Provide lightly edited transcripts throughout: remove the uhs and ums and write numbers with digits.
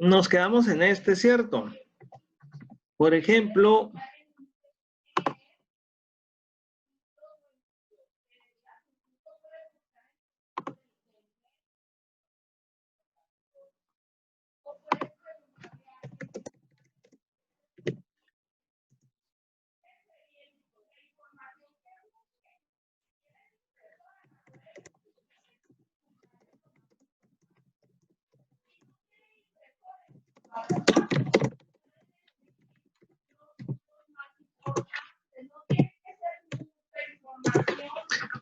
nos quedamos en este, ¿cierto? Por ejemplo,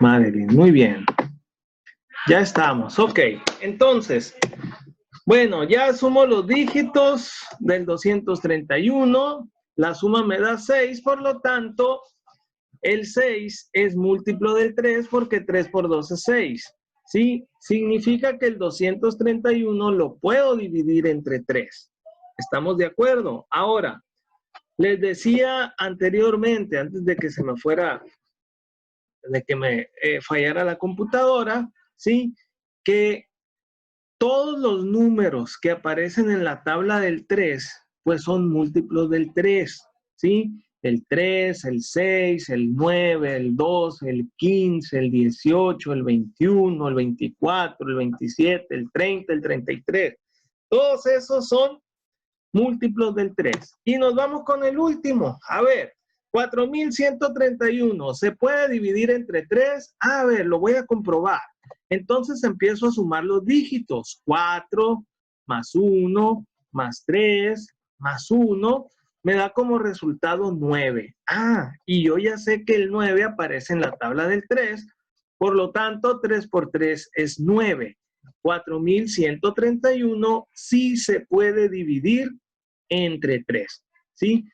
Madeline, muy bien. Ya estamos, ok. Entonces, bueno, ya sumo los dígitos del 231. La suma me da 6, por lo tanto, el 6 es múltiplo del 3 porque 3 por 2 es 6. ¿Sí? Significa que el 231 lo puedo dividir entre 3. ¿Estamos de acuerdo? Ahora, les decía anteriormente, antes de que se me fuera, de que me fallara la computadora, ¿sí? Que todos los números que aparecen en la tabla del 3, pues son múltiplos del 3, ¿sí? El 3, el 6, el 9, el 2, el 15, el 18, el 21, el 24, el 27, el 30, el 33. Todos esos son múltiplos del 3. Y nos vamos con el último. A ver, 4131. ¿Se puede dividir entre 3? A ver, lo voy a comprobar. Entonces empiezo a sumar los dígitos. 4 más 1 más 3 más 1 me da como resultado 9. Ah, y yo ya sé que el 9 aparece en la tabla del 3. Por lo tanto, 3 por 3 es 9. 4131 sí se puede dividir entre 3, ¿sí?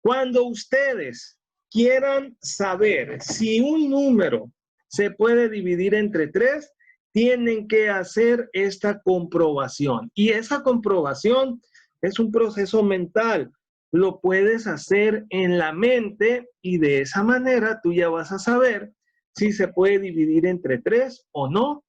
Cuando ustedes quieran saber si un número se puede dividir entre 3, tienen que hacer esta comprobación. Y esa comprobación es un proceso mental. Lo puedes hacer en la mente y de esa manera tú ya vas a saber si se puede dividir entre 3 o no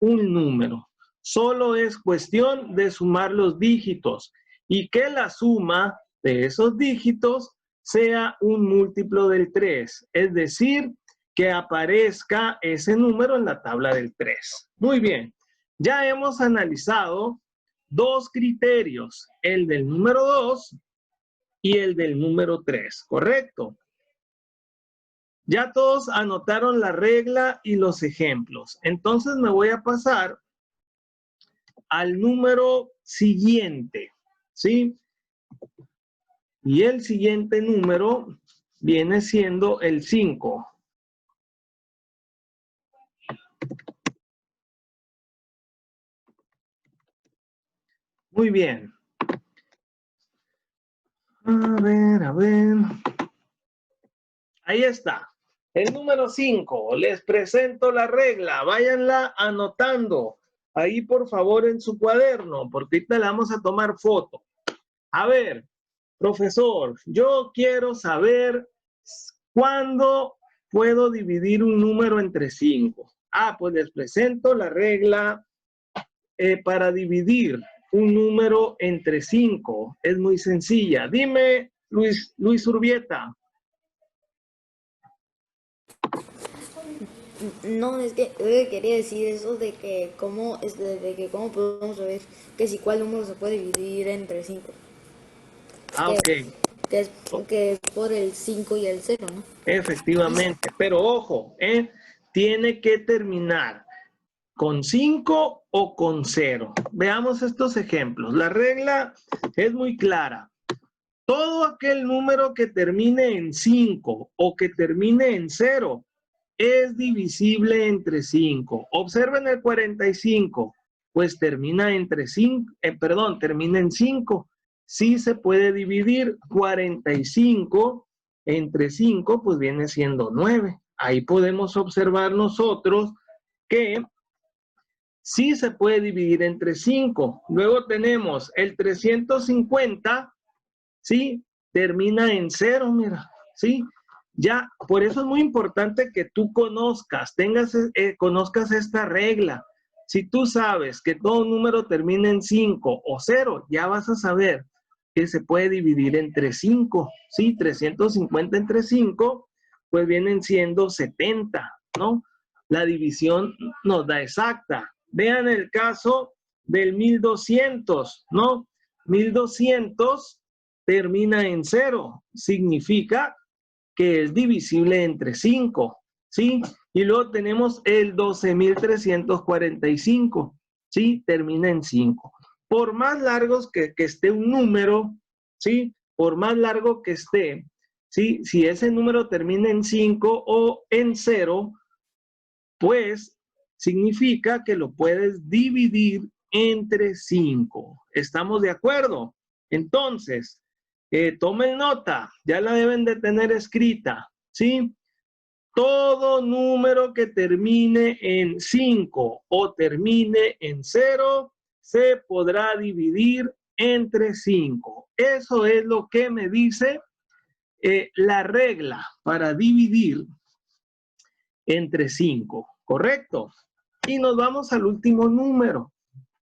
un número. Solo es cuestión de sumar los dígitos y que la suma de esos dígitos sea un múltiplo del 3, es decir, que aparezca ese número en la tabla del 3. Muy bien, ya hemos analizado dos criterios, el del número 2 y el del número 3, ¿correcto? Ya todos anotaron la regla y los ejemplos. Entonces me voy a pasar al número siguiente, ¿sí? Y el siguiente número viene siendo el 5. Muy bien. A ver. Ahí está. El número 5. Les presento la regla. Váyanla anotando. Ahí, por favor, en su cuaderno, porque ahorita le vamos a tomar foto. A ver, profesor, yo quiero saber cuándo puedo dividir un número entre 5. Ah, pues les presento la regla para dividir un número entre 5. Es muy sencilla. Dime, Luis Urbieta. No, es que quería decir eso de que cómo podemos saber que si cuál número se puede dividir entre 5. Ah, ok. Que es por el 5 y el 0, ¿no? Efectivamente. Pero ojo, tiene que terminar con 5 o con 0. Veamos estos ejemplos. La regla es muy clara. Todo aquel número que termine en 5 o que termine en 0 es divisible entre 5. Observen el 45, pues termina entre 5, termina en 5. Sí se puede dividir 45 entre 5, pues viene siendo 9. Ahí podemos observar nosotros que sí se puede dividir entre 5. Luego tenemos el 350, ¿sí? Termina en 0, mira, ¿sí? Ya, por eso es muy importante que tú conozcas esta regla, Si tú sabes que todo número termina en 5 o 0, ya vas a saber que se puede dividir entre 5. ¿Sí? 350 entre 5, pues vienen siendo 70, ¿no? La división nos da exacta. Vean el caso del 1200, ¿no? 1200 termina en 0. Significa que es divisible entre 5, ¿sí? Y luego tenemos el 12.345, ¿sí? Termina en 5. Por más largos que esté un número, ¿sí? Por más largo que esté, ¿sí? Si ese número termina en 5 o en 0, pues significa que lo puedes dividir entre 5. ¿Estamos de acuerdo? Entonces, tomen nota, ya la deben de tener escrita, ¿sí? Todo número que termine en 5 o termine en 0 se podrá dividir entre 5. Eso es lo que me dice la regla para dividir entre 5, ¿correcto? Y nos vamos al último número,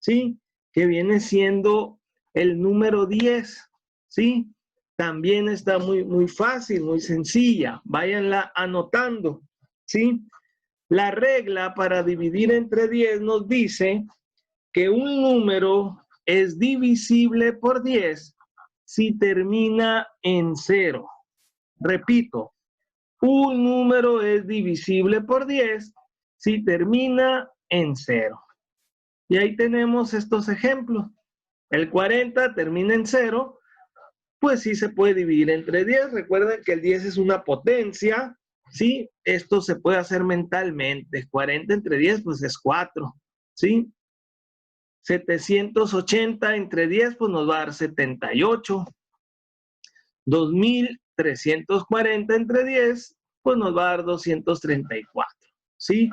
¿sí? Que viene siendo el número 10, ¿sí? También está muy fácil, muy sencilla. Váyanla anotando, ¿sí? La regla para dividir entre 10 nos dice que un número es divisible por 10 si termina en 0. Repito, un número es divisible por 10 si termina en 0. Y ahí tenemos estos ejemplos. El 40 termina en 0, pues sí se puede dividir entre 10. Recuerden que el 10 es una potencia, ¿sí? Esto se puede hacer mentalmente. 40 entre 10, pues es 4, ¿sí? 780 entre 10, pues nos va a dar 78. 2340 entre 10, pues nos va a dar 234, ¿sí?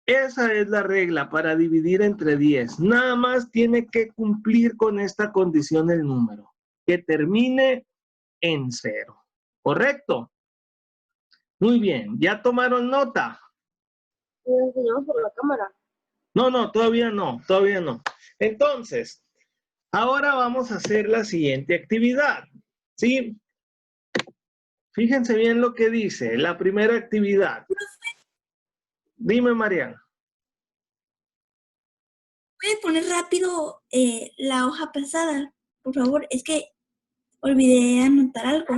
Esa es la regla para dividir entre 10. Nada más tiene que cumplir con esta condición el número, que termine en 0. ¿Correcto? Muy bien. ¿Ya tomaron nota? ¿Y lo enseñamos por la cámara? No, todavía no, todavía no. Entonces, ahora vamos a hacer la siguiente actividad, ¿sí? Fíjense bien lo que dice la primera actividad. Dime, Mariana. ¿Puedes poner rápido la hoja pasada? Por favor, es que olvidé anotar algo.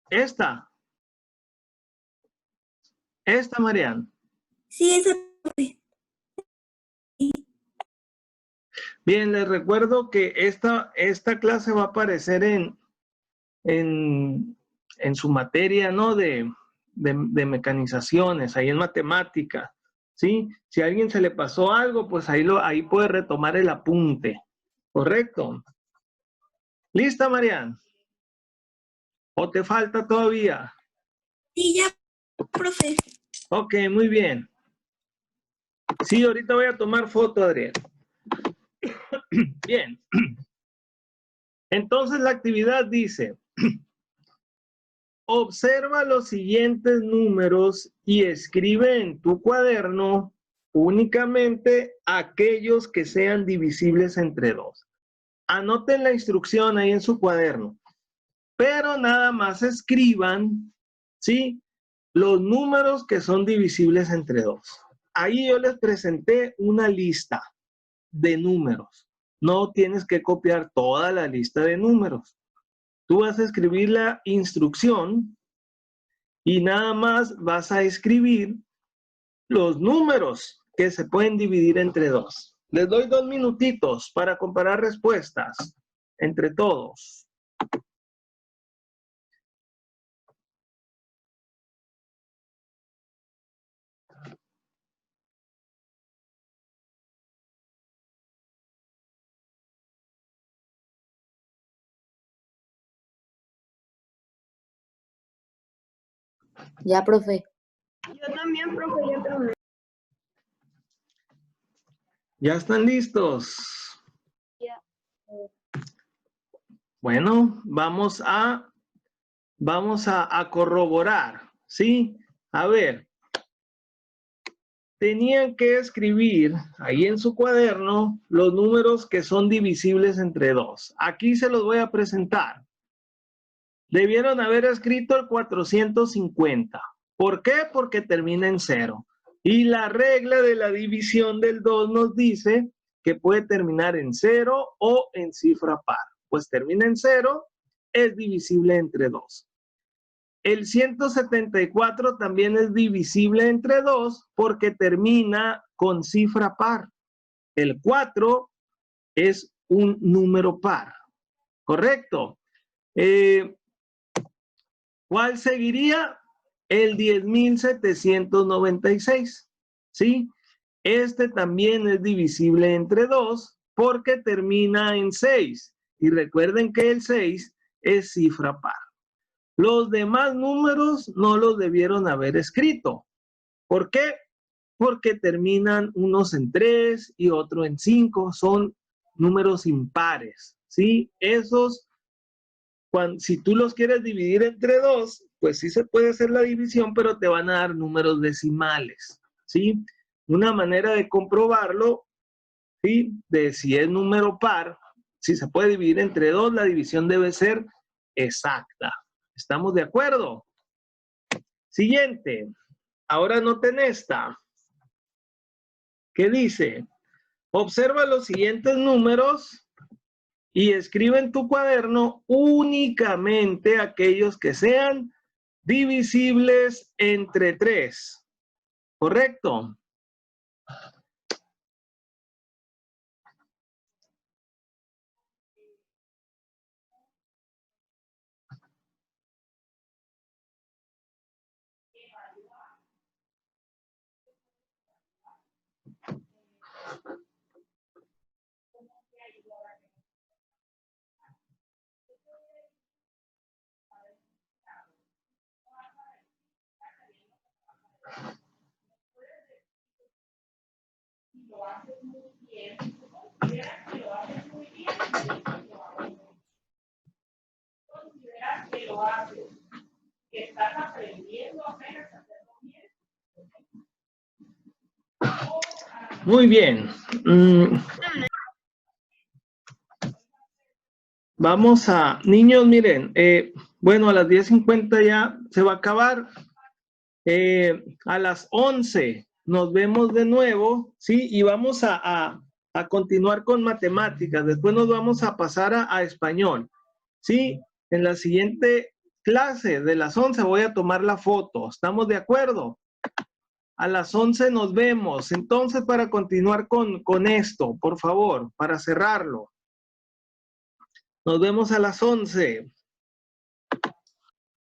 Esta, Mariana. Sí, esa. Bien, les recuerdo que esta clase va a aparecer en su materia, ¿no? De mecanizaciones, ahí en matemática, ¿sí? Si a alguien se le pasó algo, pues ahí puede retomar el apunte, ¿correcto? ¿Lista, Mariana? ¿O te falta todavía? Sí, ya, profe. Ok, muy bien. Sí, ahorita voy a tomar foto, Adrián. Bien. Entonces la actividad dice, observa los siguientes números y escribe en tu cuaderno únicamente aquellos que sean divisibles entre 2. Anoten la instrucción ahí en su cuaderno, pero nada más escriban, ¿sí? Los números que son divisibles entre 2. Ahí yo les presenté una lista de números. No tienes que copiar toda la lista de números. Tú vas a escribir la instrucción y nada más vas a escribir los números que se pueden dividir entre 2. Les doy 2 minutitos para comparar respuestas entre todos. Ya, profe. Yo también, profe, ya terminé. ¿Ya están listos? Ya. Bueno, vamos a corroborar, ¿sí? A ver, tenían que escribir ahí en su cuaderno los números que son divisibles entre 2. Aquí se los voy a presentar. Debieron haber escrito el 450. ¿Por qué? Porque termina en 0. Y la regla de la división del 2 nos dice que puede terminar en 0 o en cifra par. Pues termina en 0, es divisible entre 2. El 174 también es divisible entre 2 porque termina con cifra par. El 4 es un número par. ¿Correcto? ¿Cuál seguiría? El 10.796. ¿Sí? Este también es divisible entre 2 porque termina en 6. Y recuerden que el 6 es cifra par. Los demás números no los debieron haber escrito. ¿Por qué? Porque terminan unos en 3 y otro en 5. Son números impares. ¿Sí? Esos, si tú los quieres dividir entre 2, pues sí se puede hacer la división, pero te van a dar números decimales. ¿Sí? Una manera de comprobarlo, ¿sí? De si es número par, si se puede dividir entre 2, la división debe ser exacta. ¿Estamos de acuerdo? Siguiente. Ahora noten esta. ¿Qué dice? Observa los siguientes números y escribe en tu cuaderno únicamente aquellos que sean divisibles entre 3. ¿Correcto? Muy bien. Vamos a, niños, miren, bueno, a las 10:50 ya se va a acabar. A las 11 nos vemos de nuevo, ¿sí? Y vamos a continuar con matemáticas. Después nos vamos a pasar a español, ¿sí? En la siguiente clase de las 11 voy a tomar la foto. ¿Estamos de acuerdo? A las 11 nos vemos. Entonces, para continuar con esto, por favor, para cerrarlo. Nos vemos a las 11.